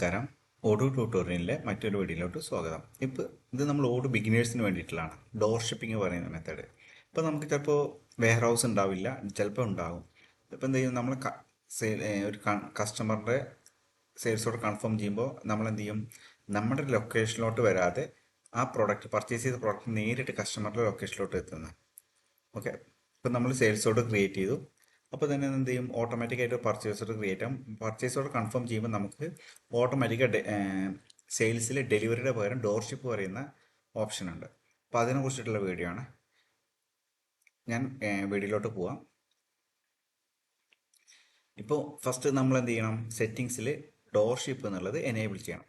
നമസ്കാരം. ഓഡോ ട്യൂട്ടോറിയലിലെ മറ്റൊരു വീഡിയോയിലോട്ട് സ്വാഗതം. ഇത് നമ്മൾ ഓഡ് ബിഗിനേഴ്സിന് വേണ്ടിയിട്ടുള്ളതാണ്. ഡോർ ഷിപ്പിംഗ് പറയുന്ന മെത്തേഡ്. ഇപ്പോൾ നമുക്ക് ചിലപ്പോൾ വെയർ ഹൗസ് ഉണ്ടാവില്ല, ചിലപ്പോൾ ഉണ്ടാകും. ഇപ്പോൾ എന്ത് ചെയ്യും, നമ്മൾ ഒരു കസ്റ്റമറുടെ സെയിൽസ് ഓർഡർ കൺഫേം ചെയ്യുമ്പോൾ നമ്മൾ എന്ത് ചെയ്യും, നമ്മുടെ ലൊക്കേഷനിലോട്ട് വരാതെ ആ പ്രോഡക്റ്റ് പർച്ചേസ് ചെയ്ത പ്രോഡക്റ്റ് നേരിട്ട് കസ്റ്റമറുടെ ലൊക്കേഷനിലോട്ട് എത്തുന്നത്. ഓക്കെ, ഇപ്പം നമ്മൾ സെയിൽസ് ഓർഡർ ക്രിയേറ്റ് ചെയ്തു. അപ്പോൾ തന്നെ എന്ത് ചെയ്യും, ഓട്ടോമാറ്റിക്കായിട്ട് പർച്ചേസ് ഓർഡർ ക്രിയേറ്റ് ആകും. പർച്ചേസ് ഓർഡർ കൺഫേം ചെയ്യുമ്പോൾ നമുക്ക് ഓട്ടോമാറ്റിക്കായിട്ട് സെയിൽസിൽ ഡെലിവറിയുടെ പകരം ഡോർഷിപ്പ് പറയുന്ന ഓപ്ഷൻ ഉണ്ട്. അപ്പോൾ അതിനെക്കുറിച്ചിട്ടുള്ള വീഡിയോ ആണ്. ഞാൻ വീഡിയോയിലോട്ട് പോവാം. ഇപ്പോൾ ഫസ്റ്റ് നമ്മൾ എന്ത് ചെയ്യണം, സെറ്റിങ്സിൽ ഡോർഷിപ്പ് എന്നുള്ളത് എനേബിൾ ചെയ്യണം.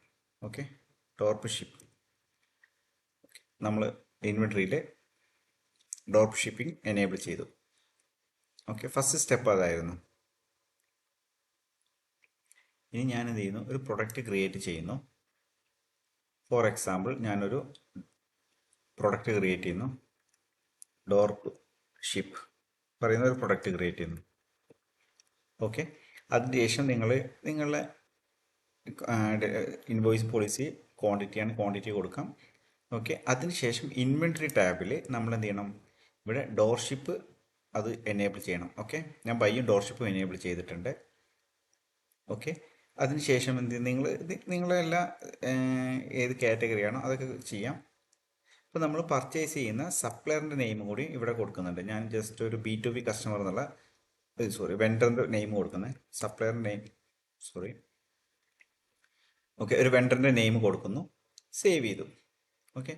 ഓക്കെ, ഡോർഷിപ്പ് നമ്മൾ ഇൻവെൻട്രിയിൽ ഡ്രോപ്പ് ഷിപ്പിംഗ് എനേബിൾ ചെയ്തു. ഓക്കെ, ഫസ്റ്റ് സ്റ്റെപ്പ് അതായിരുന്നു. ഇനി ഞാൻ എന്ത് ചെയ്യുന്നു, ഒരു പ്രൊഡക്റ്റ് ക്രിയേറ്റ് ചെയ്യുന്നു. ഫോർ എക്സാമ്പിൾ ഞാനൊരു പ്രൊഡക്റ്റ് ക്രിയേറ്റ് ചെയ്യുന്നു, ഡോർപ്പ് ഷിപ്പ് പറയുന്ന ഒരു പ്രൊഡക്റ്റ് ക്രിയേറ്റ് ചെയ്യുന്നു. ഓക്കെ, അതിനുശേഷം നിങ്ങളുടെ ഇൻവോയ്സ് പോളിസി ക്വാണ്ടിറ്റിയാണ്, ക്വാണ്ടിറ്റി കൊടുക്കാം. ഓക്കെ, അതിനുശേഷം ഇൻവെൻട്രി ടാബിൽ നമ്മൾ എന്ത് ചെയ്യണം, ഇവിടെ ഡോർഷിപ്പ് അത് എനേബിൾ ചെയ്യണം. ഓക്കെ, ഞാൻ ബൈയും ഡോർഷിപ്പും എനേബിൾ ചെയ്തിട്ടുണ്ട്. ഓക്കെ, അതിനുശേഷം എന്ത് നിങ്ങളെല്ലാം ഏത് കാറ്റഗറിയാണോ അതൊക്കെ ചെയ്യാം. അപ്പോൾ നമ്മൾ പർച്ചേസ് ചെയ്യുന്ന സപ്ലയറിൻ്റെ നെയിം കൂടി ഇവിടെ കൊടുക്കുന്നുണ്ട്. ഞാൻ ജസ്റ്റ് ഒരു B2B കസ്റ്റമർ എന്നുള്ള വെണ്ടറിൻ്റെ നെയിം കൊടുക്കുന്നത്, സപ്ലയറിൻ്റെ നെയിം ഓക്കെ, ഒരു വെണ്ടറിൻ്റെ നെയിം കൊടുക്കുന്നു, സേവ് ചെയ്തു. ഓക്കെ,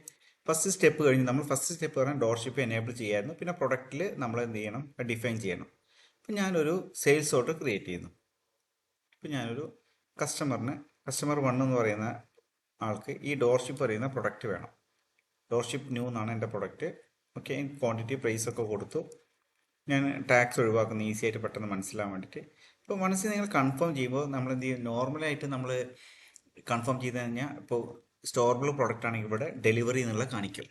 ഫസ്റ്റ് സ്റ്റെപ്പ് കഴിഞ്ഞ് നമ്മൾ ഫസ്റ്റ് സ്റ്റെപ്പ് പറഞ്ഞാൽ ഡോർഷിപ്പ് എനേബിൾ ചെയ്യായിരുന്നു. പിന്നെ പ്രൊഡക്റ്റിൽ നമ്മൾ എന്ത് ചെയ്യണം, ഡിഫൈൻ ചെയ്യണം. അപ്പം ഞാനൊരു സെയിൽസ് ഓർഡർ ക്രിയേറ്റ് ചെയ്യുന്നു. ഇപ്പം ഞാനൊരു കസ്റ്റമർ 1 എന്ന് പറയുന്ന ആൾക്ക് ഈ ഡോർഷിപ്പ് പറയുന്ന പ്രൊഡക്റ്റ് വേണം. ഡോർഷിപ്പ് ന്യൂ എന്നാണ് എൻ്റെ പ്രൊഡക്റ്റ്. ഓക്കെ, ക്വാണ്ടിറ്റി പ്രൈസ് ഒക്കെ കൊടുത്തു. ഞാൻ ടാക്സ് ഒഴിവാക്കുന്നു, ഈസി ആയിട്ട് പെട്ടെന്ന് മനസ്സിലാൻ വേണ്ടിയിട്ട്. ഇപ്പോൾ മനസ്സിൽ നിങ്ങൾ കൺഫേം ചെയ്യുമ്പോൾ നമ്മൾ എന്ത് ചെയ്യും, നോർമലായിട്ട് നമ്മൾ കൺഫേം ചെയ്ത് കഴിഞ്ഞാൽ ഇപ്പോൾ സ്റ്റോറബിൾ പ്രൊഡക്റ്റ് ആണെങ്കിൽ ഇവിടെ ഡെലിവറി എന്നുള്ള കാണിക്കും.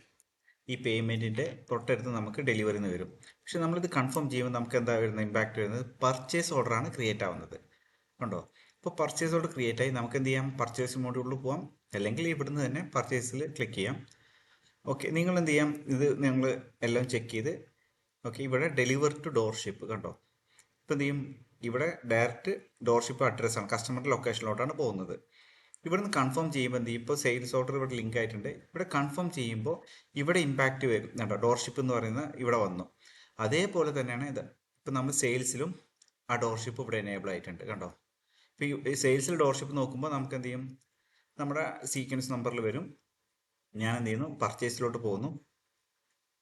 ഈ പേയ്മെൻറ്റിൻ്റെ തൊട്ടടുത്ത് നമുക്ക് ഡെലിവറി എന്ന് വരും. പക്ഷെ നമ്മളിത് കൺഫേം ചെയ്യുമ്പോൾ നമുക്ക് എന്താ വരുന്നത്, ഇമ്പാക്റ്റ് വരുന്നത് പർച്ചേസ് ഓർഡറാണ് ക്രിയേറ്റ് ആവുന്നത്. കണ്ടോ, ഇപ്പോൾ പർച്ചേസ് ഓർഡർ ക്രിയേറ്റ് ആയി. നമുക്ക് എന്ത് ചെയ്യാം, പർച്ചേസ് മോഡ്യൂളിൽ പോകാം, അല്ലെങ്കിൽ ഇവിടുന്ന് തന്നെ പർച്ചേസിൽ ക്ലിക്ക് ചെയ്യാം. ഓക്കെ, നിങ്ങൾ എന്ത് ചെയ്യാം, ഇത് നിങ്ങൾ എല്ലാം ചെക്ക് ചെയ്ത് ഓക്കെ, ഇവിടെ ഡെലിവർ ടു ഡോർഷിപ്പ് കണ്ടോ. ഇപ്പോൾ എന്ത് ചെയ്യും, ഇവിടെ ഡയറക്റ്റ് ഡോർഷിപ്പ് അഡ്രസ്സാണ്, കസ്റ്റമറുടെ ലൊക്കേഷനിലോട്ടാണ് പോകുന്നത്. ഇവിടുന്ന് കൺഫേം ചെയ്യുമ്പോൾ എന്ത് ചെയ്യും, ഇപ്പോൾ സെയിൽസ് ഓർഡർ ഇവിടെ ലിങ്ക് ആയിട്ടുണ്ട്. ഇവിടെ കൺഫേം ചെയ്യുമ്പോൾ ഇവിടെ ഇമ്പാക്റ്റ് വരും കണ്ടോ, ഡോർഷിപ്പ് എന്ന് പറയുന്ന ഇവിടെ വന്നു. അതേപോലെ തന്നെയാണ് ഇത്. ഇപ്പോൾ നമ്മൾ സെയിൽസിലും ആ ഡോർഷിപ്പ് ഇവിടെ എനേബിൾ ആയിട്ടുണ്ട് കണ്ടോ. ഇപ്പോൾ ഈ സെയിൽസിൽ ഡോർഷിപ്പ് നോക്കുമ്പോൾ നമുക്ക് എന്ത് ചെയ്യും, നമ്മുടെ സീക്വൻസ് നമ്പറിൽ വരും. ഞാൻ എന്ത് ചെയ്യുന്നു, പർച്ചേസിലോട്ട് പോകുന്നു,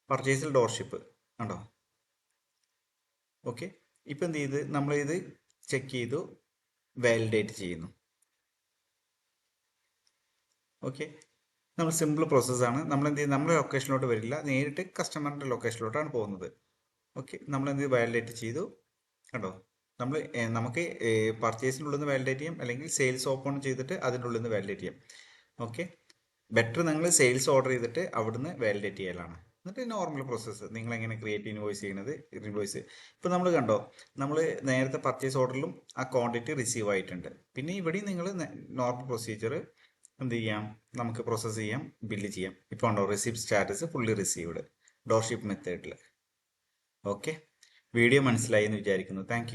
പർച്ചേസിൽ ഡോർഷിപ്പ് കണ്ടോ. ഓക്കെ, ഇപ്പം എന്ത് ചെയ്ത് നമ്മളിത് ചെക്ക് ചെയ്തു, വാലിഡേറ്റ് ചെയ്യുന്നു. ഓക്കെ, നമ്മൾ സിമ്പിൾ പ്രോസസ്സാണ്. നമ്മൾ എന്ത് ചെയ്യും, നമ്മുടെ ലൊക്കേഷനിലോട്ട് വരില്ല, നേരിട്ട് കസ്റ്റമറിൻ്റെ ലൊക്കേഷനിലോട്ടാണ് പോകുന്നത്. ഓക്കെ, നമ്മൾ എന്ത് വാലിഡേറ്റ് ചെയ്തു കണ്ടോ. നമുക്ക് പർച്ചേസിൻ്റെ ഉള്ളിൽ നിന്ന് വാലിഡേറ്റ് ചെയ്യാം, അല്ലെങ്കിൽ സെയിൽസ് ഓപ്പൺ ചെയ്തിട്ട് അതിൻ്റെ ഉള്ളിൽ നിന്ന് വാലിഡേറ്റ് ചെയ്യാം. ഓക്കെ, ബെറ്റർ നിങ്ങൾ സെയിൽസ് ഓർഡർ ചെയ്തിട്ട് അവിടുന്ന് വാലിഡേറ്റ് ചെയ്യലാണ്. എന്നിട്ട് നോർമൽ പ്രോസസ്സ് നിങ്ങൾ എങ്ങനെ ക്രിയേറ്റ് ഇൻവോയ്സ് ചെയ്യുന്നത്, ഇൻവോയ്സ് ഇപ്പോൾ നമ്മൾ കണ്ടോ, നമ്മൾ നേരത്തെ പർച്ചേസ് ഓർഡറിലും ആ ക്വാണ്ടിറ്റി റിസീവ് ആയിട്ടുണ്ട്. പിന്നെ ഇവിടെയും നിങ്ങൾ നോർമൽ പ്രൊസീജിയർ എന്ത് ചെയ്യാം, നമുക്ക് പ്രോസസ്സ് ചെയ്യാം, ബില്ല് ചെയ്യാം. ഇപ്പോൾ ഉണ്ടോ, റിസീപ്റ്റ് സ്റ്റാറ്റസ് ഫുള്ളി റിസീവ്ഡ് ഡോർഷിപ്പ് മെത്തേഡിൽ. ഓക്കെ, വീഡിയോ മനസ്സിലായി എന്ന് വിചാരിക്കുന്നു. താങ്ക്